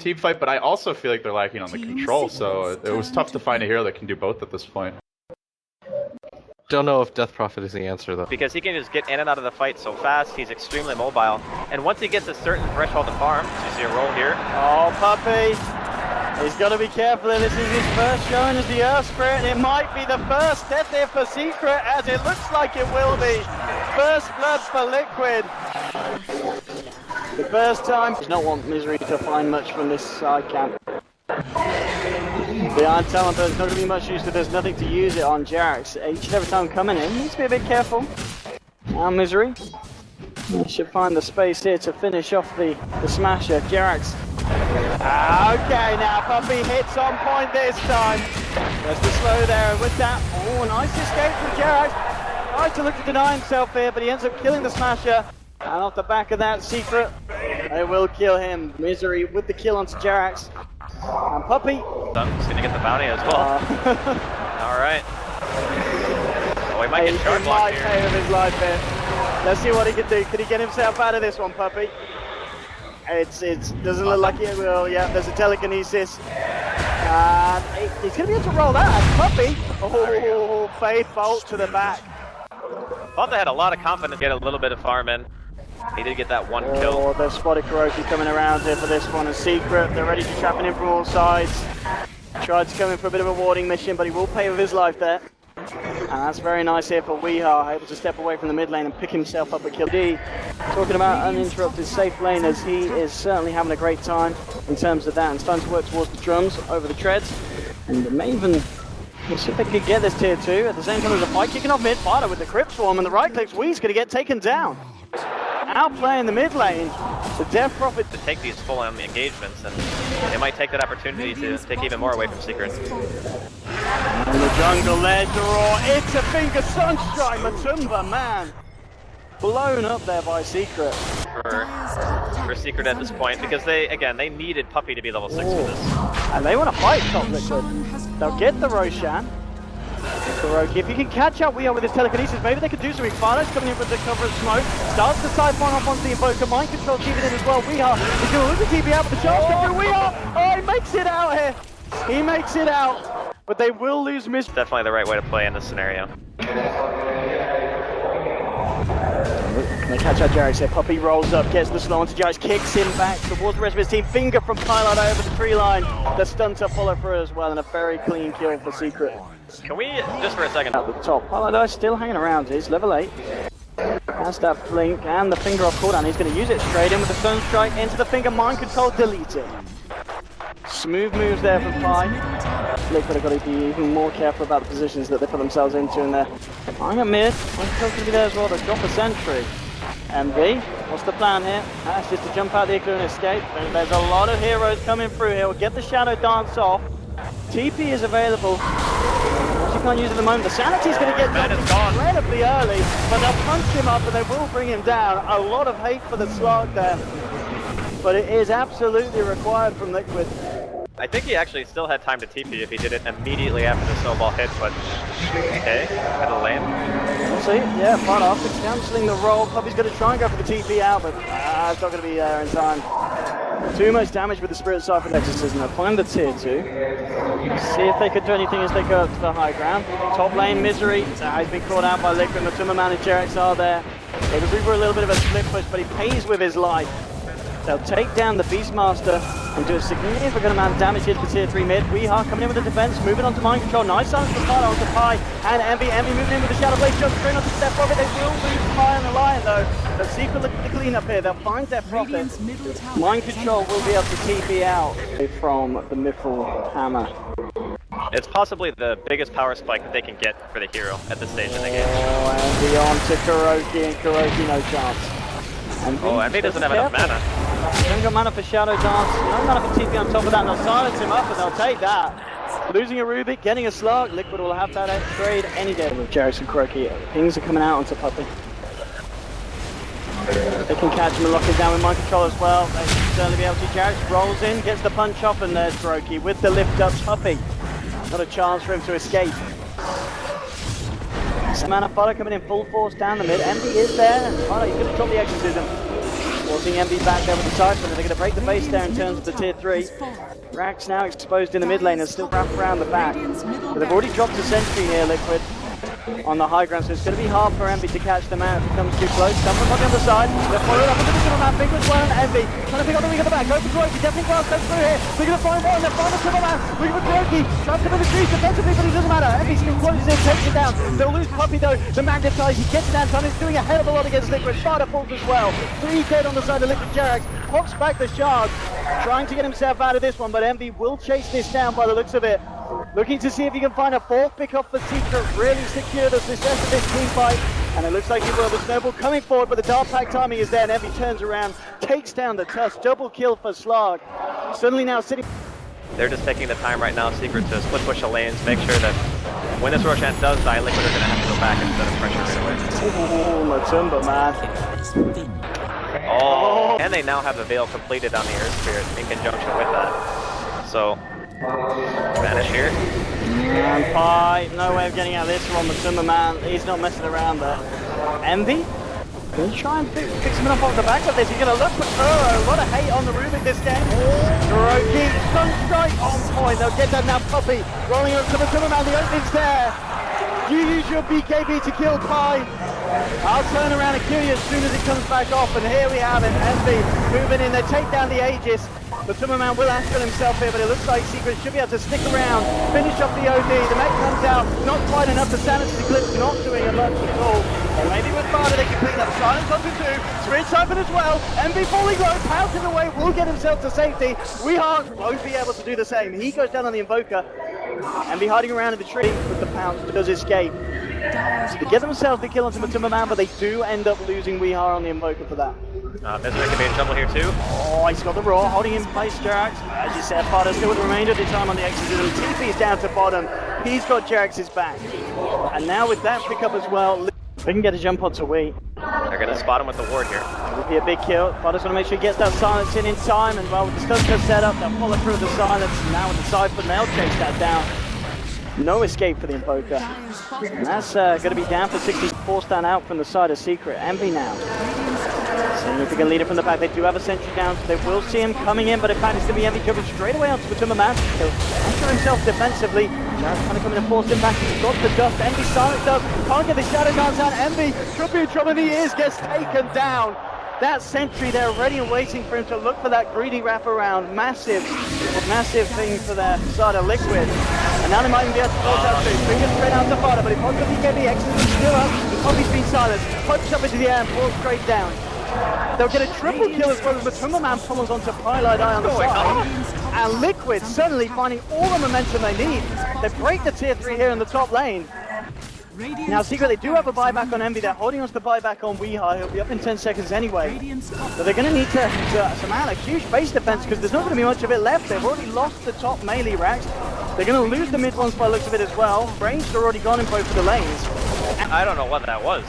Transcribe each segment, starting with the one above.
team fight, but I also feel like they're lacking on the control, so it was tough to find a hero that can do both at this point. Don't know if Death Prophet is the answer, though. Because he can just get in and out of the fight so fast, he's extremely mobile. And once he gets a certain threshold to farm, you see a roll here. Oh, Puppey! He's got to be careful here. This is his first showing as the Earth Spirit, and it might be the first death here for Secret, as it looks like it will be. First blood for Liquid. The first time. Does not want Misery to find much from this side camp. The Iron Talent, there's not going to be much use to there's nothing to use it on Jerax. Each and every time coming in, needs to be a bit careful. Now Misery. He should find the space here to finish off the smasher. Jerax. Okay, now Puppey hits on point this time. There's the slow there, and with that, oh, nice escape from Jerax. Tries to look to deny himself here, but he ends up killing the smasher. And off the back of that, Secret, they will kill him. Misery with the kill onto Jerax. And Puppey. He's gonna get the bounty as well. Alright. Oh, he might get charge blocked here. He might pay with his life here. Let's see what he can do. Can he get himself out of this one, Puppey? It doesn't look like it will. Yeah, there's a telekinesis. And he's going to be able to roll that. Puppey. Oh, Fade Bolt to the back. Thought they had a lot of confidence to get a little bit of farm in. He did get that one kill. Oh, they've spotted KuroKy coming around here for this one. A Secret. They're ready to trap him in from all sides. Tried to come in for a bit of a warding mission, but he will pay with his life there. And that's very nice here for Weehaw, able to step away from the mid lane and pick himself up a kill. D, talking about uninterrupted safe lane, as he is certainly having a great time in terms of that, and starting to work towards the drums over the treads. And Maven, we'll see if they can get this tier 2. At the same time, there's a fight kicking off mid. Fighter with the Crypt Swarm, and the right clicks. Wee's going to get taken down. Outplaying the mid lane. The Death Prophet to take these full-on engagements, and they might take that opportunity to take even more away from Secret. And the jungle there, draw. It's a finger sunshine, Matumba, man. Blown up there by Secret. For Secret at this point, because they needed Puppey to be level 6 for this. And they want to fight top Liquid. They'll get the Roshan. KuroKy, if you can catch up Weehaw with his telekinesis, maybe they could do something. Fido's coming in with the cover of smoke. Starts to siphon off onto the Invoker. Mind control keeping in as well. Weehaw is going to lose the TP out, but the charge comes through Weehaw. Oh, he makes it out here. He makes it out. But they will lose Miss. Definitely the right way to play in this scenario. They catch out Jerax here. Puppey rolls up, gets the slow onto Jerax, kicks him back towards the rest of his team. Finger from Pilot over the tree line. The stun to follow through as well, and a very clean kill for Secret. Can we, just for a second, at the top, Pilot still hanging around. He's level 8. Has that blink and the finger off cooldown. He's going to use it straight in with the stun strike into the finger. Mind control, delete it. Smooth moves there from Pi. Liquid have got to be even more careful about the positions that they put themselves into in there. I'm at mid. Mind control's going to be there as well. They'll drop a sentry. MV, what's the plan here? That's just to jump out the igloo and escape. There's a lot of heroes coming through here. We'll get the Shadow Dance off. TP is available. She can't use it at the moment. The Sanity's going to get knocked incredibly early, but they'll punch him up and they will bring him down. A lot of hate for the slog there, but it is absolutely required from Liquid. I think he actually still had time to TP if he did it immediately after the snowball hit, but okay, kind of lame. We'll see, yeah, part after cancelling the roll. Puppey's going to try and go for the TP out, but it's not going to be there in time. Too much damage with the Spirit Cypher Exorcism. They'll find the tier 2. See if they could do anything as they go up to the high ground. Top lane, Misery. He's been caught out by Liquid. The Tumberman and Jerax are there. They're going for a little bit of a split push, but he pays with his life. They'll take down the Beastmaster and do a significant amount of damage here to the tier 3 mid. Weehaw coming in with the defense, moving on to mind control. Nice silence from Fido onto Pi and Envy. Envy moving in with the Shadow Blade, jump straight onto Step Prophet. They will lose Pi and the Lion though. But Secret look at the cleanup here. They'll find their Prophet. Mind control will be able to TP out from the Miffle Hammer. It's possibly the biggest power spike that they can get for the hero at this stage in the game. Oh, Envy on to KuroKy, and KuroKy no chance. Envy doesn't have enough mana. They haven't got mana for Shadow Dance, no mana for TP on top of that, and they'll silence him up and they'll take that. Losing a Rubik, getting a Slug, Liquid will have that trade any day. With Jerax and KuroKy, things are coming out onto Puppey. They can catch him and lock him down with mind control as well. They should certainly be able to. Jerax rolls in, gets the punch off, and there's KuroKy with the lift up. Puppey, not a chance for him to escape. Mana Fido coming in full force down the mid. Envy is there, and Fido, he's going to drop the Exorcism. Forcing MB back there with the Cypher. They're going to break the base there in terms of the tier 3. Rax now exposed in the mid lane and still wrapped around the back. But they've already dropped a sentry here, Liquid, on the high ground, so it's going to be hard for Envy to catch them out if it comes too close. Dumping on the other side. They're following up into the Timberman. Big as well, Envy trying to pick up the weak at the back. Go for Groki. Definitely Glass goes through here. They're going to find one. They're finding the Timberman. Looking for Groki. Trapped him in the trees defensively, but it doesn't matter. Envy still closes in, takes it down. They'll lose Puppey though. The Magnetize, he gets it down. He's doing a hell of a lot against Liquid. Sparta falls as well. 3 dead on the side of Liquid. Jerax pops back the shard, trying to get himself out of this one, but Envy will chase this down by the looks of it. Looking to see if he can find a 4th pick off the Secret, really secure the success of this team fight. And it looks like he will. The Snowball coming forward, but the Dark Pack timing is there, and Envy turns around, takes down the Tusk. Double kill for Slarg. Suddenly now sitting... They're just taking the time right now, Secret, to split push the lanes, make sure that when this Roshan does die, Liquid are going to have to go back instead of pressure right away. Oh, Matumba, man. Oh, and they now have the Veil completed on the Earth Spirit in conjunction with that. So, vanish here. And Pi, no way of getting out of this one. Matumba, man, he's not messing around there. Envy? Can he try and fix him up off the back of this? He's going to look for Kuro. A lot of hate on the Rubik this game. Kuroki, Sunstrike on point. They'll get that now. Puppey rolling up to Matumba, man. The opening's there. You use your BKB to kill Pi. I'll turn around and kill you as soon as it comes back off. And here we have it. Envy moving in. They take down the Aegis. The Timberman will Astral himself here, but it looks like Secret should be able to stick around, finish off the OD. The mech comes out, not quite enough. The Sanity Eclipse not doing a much at all. Or maybe with Barter they can clean up. Silence onto 2, Spirit Siphon as well. Envy falling low, pouncing away, will get himself to safety. Weehawk won't be able to do the same. He goes down on the Invoker. Envy hiding around in the tree with the pounce, but does escape. So they get themselves the kill onto Matumba, man, but they do end up losing Weehawk on the Invoker for that. Misery can be in trouble here too. Oh, he's got the Raw, holding in place Jerax. As you said, Barter still with the remainder of the time on the exorcism. TP's down to bottom. He's got Jerax's back. And now with that pickup as well, they can get a jump onto Wii. They're going to spot him with the ward here. It would be a big kill. Barter's going to make sure he gets that silence in time. And well, with the Stunker set up, they'll follow through the silence. Now with the Cypher, they'll chase that down. No escape for the Invoker. And that's going to be down for 60. Forced down out from the side of Secret. Envy now. Significant leader from the back. They do have a sentry down, so they will see him coming in, but in fact it's going to be Envy coming straight away onto the Timberman. He'll enter himself defensively. Jerax trying to come in and force him back. He's got the dust. Envy silence up. Can't get the Shadow Dance out. Envy could be in trouble. He is. Gets taken down. That sentry there ready and waiting for him to look for that greedy wraparound. Massive thing for their side of Liquid. And now they might even be able to force out 2. Fingers straight out to Fodder, but if Fodder BKB exits still up, the Puppey's been silenced. Punches up into the air and falls straight down. They'll get a triple kill as well as the Timberman pummels onto pieliedie on the side. And Liquid suddenly finding all the momentum they need. They break the tier 3 here in the top lane. Now Secret, they do have a buyback on Envy. They're holding on to the buyback on Weehawk. He'll be up in 10 seconds anyway. So they're going to need to surmount a huge base defense because there's not going to be much of it left. They've already lost the top melee racks. They're going to lose the mid ones by the looks of it as well. Range are already gone in both of the lanes. I don't know what that was.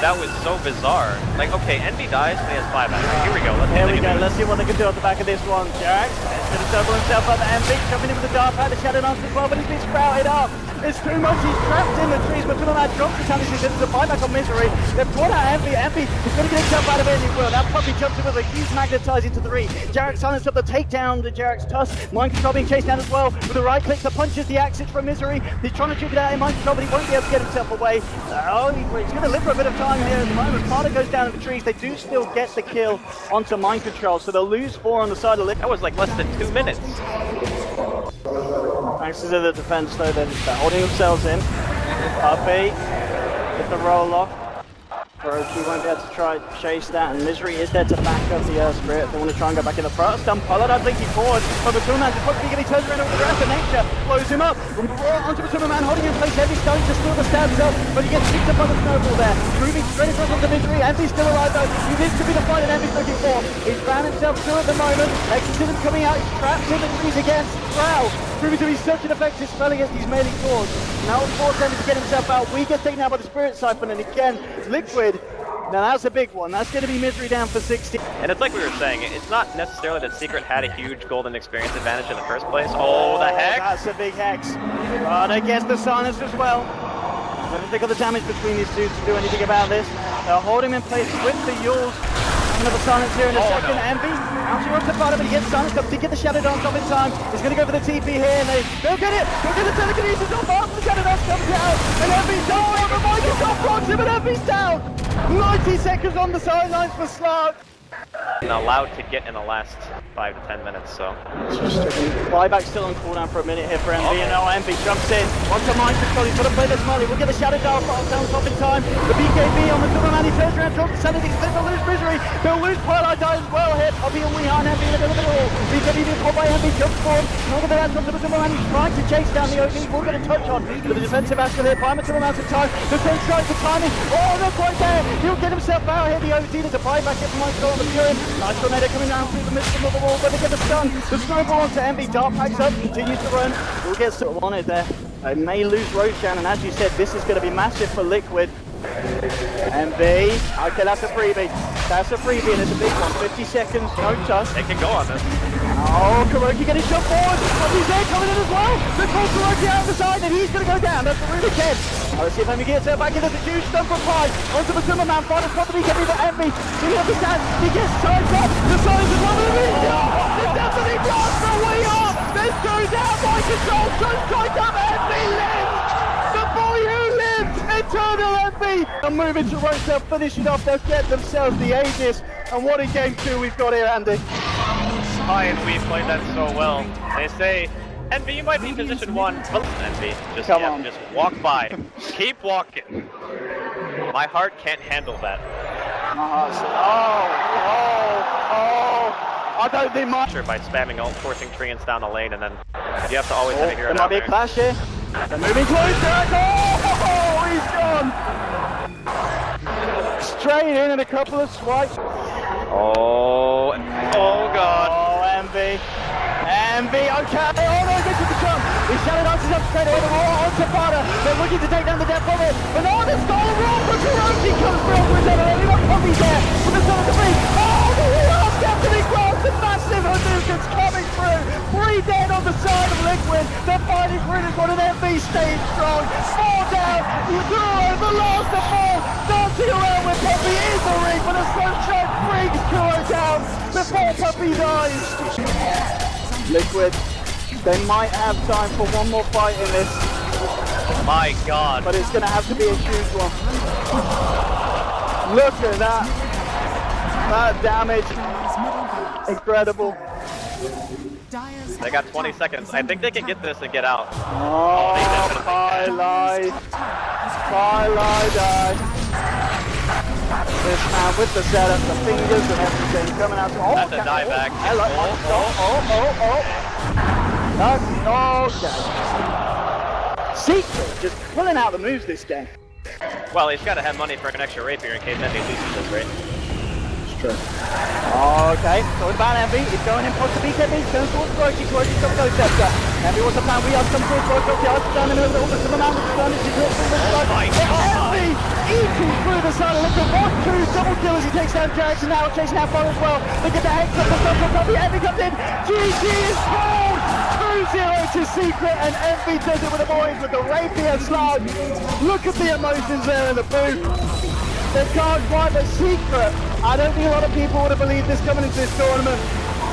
That was so bizarre. Like, okay, Envy dies and he has 5 back. Here we go. Let's see what they can do at the back of this one. Jerax is going to double himself up. Envy jumping in with the Dark Pack, the Shadow Dance as well, but he's been sprouted up. It's too much. He's trapped in the trees, but Timberman drops the challenge. He's into the buyback on Misery. They've brought out Envy. Envy is going to get himself out of it, and he will. Now Puppey jumps in with a huge Magnetize into the 3. Jerax silenced up the takedown to Jerax Tusk. Mind Control being chased down as well. With the right click, the punches the axis from Misery. He's trying to juke it out in Mind Control, but he won't be able to get himself away. Oh, he's going to live for a bit of time here at the moment. Sparta goes down in the trees. They do still get the kill onto Mind Control, so they'll lose 4 on the side of Liquid. That was like less than 2 minutes. Thanks to the defense though, they're holding themselves in. Puppey with the roll off. Kuroki won't be able to try to chase that, and Misery is there to back up the Spirit. They want to try and go back in the front. Stun pieliedie blinking forward, but the Timberman just Puppey he turns around with the rest of nature, blows him up. Onto the Timberman, holding in place. Envy starting to steal the stabs up, but he gets picked up by the Snowball there. Moving straight across onto Misery. Envy's still alive though. This could be the fight that Envy's looking for. He's found himself through at the moment. Exorcism coming out. He's trapped in the trees against Wow. Proving to be such an effective spell against these melee cores. Now force Envy to get himself out. We get taken out by the Spirit Siphon, and again, Liquid. Now that's a big one. That's going to be Misery down for 60. And it's like we were saying, it's not necessarily that Secret had a huge golden experience advantage in the first place. Oh, the hex! That's a big hex. But I guess the silence as well. I don't think of the damage between these two to do anything about this. They'll hold him in place with the Yules. Another silence here in a second. No. Envy bouncing off the bottom, but he gets silenced. Up to get the Shadow Dance off in time. He's going to go for the TP here, and they'll get it. They'll get the telekinesis off after the Shadow Dance comes out. And Envy's down. The Microsoft blocks him, and Envy's down. 90 seconds on the sidelines for Slark. And allowed to get in the last 5 to 10 minutes, so. Buyback still on cooldown for a minute here for Envy, and now Envy jumps in. Onto mind control, he's got to play this money. We'll get the Shadow Dance off in time. The BKB on the Superman, he turns around, drops the Sanity, they'll lose Misery. They'll lose Twilight Die as well here. Puppey and Weehan, Envy in a bit of it all. BKB being caught by Envy, jumps forward. Look at the hands onto the Superman, he's trying to chase down the OD. We'll get a touch on with the defensive aspect here. Primer to the amount of time. The same strike for timing. Oh, look right there. He'll get himself out here. The OD, there's a buyback here from Michael on the Fury. Nice tornado coming down through the midst of the wall, but they get the stun. The snowball onto Envy, Dark packs up, continues to run. We'll get still on it there. They may lose Roshan, and as you said, this is going to be massive for Liquid. Envy, okay, that's a freebie. That's a freebie, and it's a big one. 50 seconds, no touch. They can go on this. Oh, Kuroki getting jumped forward. Puppey's there coming in as well. They pull Kuroki out of the side, and he's going to go down. That's a really kid. Let's see if Envy gets her back in. There's a huge stun from Pi. Onto the Zimmerman. Finds Puppey, can be the Envy. He understands. He gets charged up. The side is one of them. The Destiny blast for way off. This goes out by control. Sunshine up. Envy lives. The boy who lives. EternalEnvy. And moving to Rosell, finishing off. They'll get themselves the Aegis. And what a game 2 we've got here, Andy. Hi, and we played that so well. They say, Envy, you might be position 1. But Envy, just walk by. Keep walking. My heart can't handle that. I don't think much. By spamming ult, forcing treants down the lane, and then you have to always have a hero there might be a clash here. They're moving closer. Oh, he's gone. Straight in and a couple of swipes. Oh god. Oh, Envy. Envy, okay. Oh no, he gets the jump. He's shouting out up straight in. Oh, on Zapata. They're looking to take down the depth of it. But no, the stall wrong for Kuroki comes through for EternalEnvy. Look, Puppey's there with the son of the free. Oh, the last Captain Cross. The massive Hadoukens coming through. 3 dead on the side of Liquid. They're fighting for it. It's one of Envy staying strong. 4 down. Kuro, the last of 4. Dancing around with Puppey in the ring, but a sunshine brings Kuro down before Puppey dies. Liquid, they might have time for one more fight in this. My god. But it's going to have to be a huge one. Look at that. That damage. Incredible. They got 20 seconds. I think they can get this and get out. Oh, highlight. Highlight died. This man with the setup, the fingers and everything coming out. Oh, that's a dieback. Okay. Secret just pulling out the moves this game. Well, he's got to have money for an extra rapier in case Envy loses this, right? True. Okay, so it's about Envy. He's going in past the BKB. He's going towards Kuroki. Kuroki's got no scepter. Envy wants a plan. We have some sort of Kuroki. I'll down in the middle of the Superman. Envy eating through the side of Liquid. 1-2 double kill as he takes down Jax and now chasing out far as well. They get the hex up the top of Puppey. Envy comes in. GG is called. 2-0 to Secret, and Envy does it with the boys with the rapier slide. Look at the emotions there in the booth. They can't quite, but Secret, I don't think a lot of people would have believed this coming into this tournament.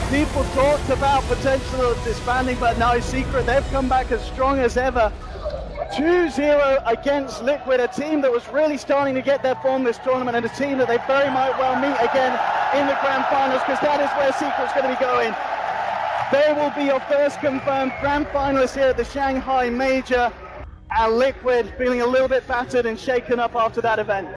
People talked about potential of disbanding, but no, Secret, they've come back as strong as ever. 2-0 against Liquid, a team that was really starting to get their form this tournament, and a team that they very might well meet again in the grand finals, because that is where Secret's going to be going. They will be your first confirmed grand finalists here at the Shanghai Major, and Liquid feeling a little bit battered and shaken up after that event.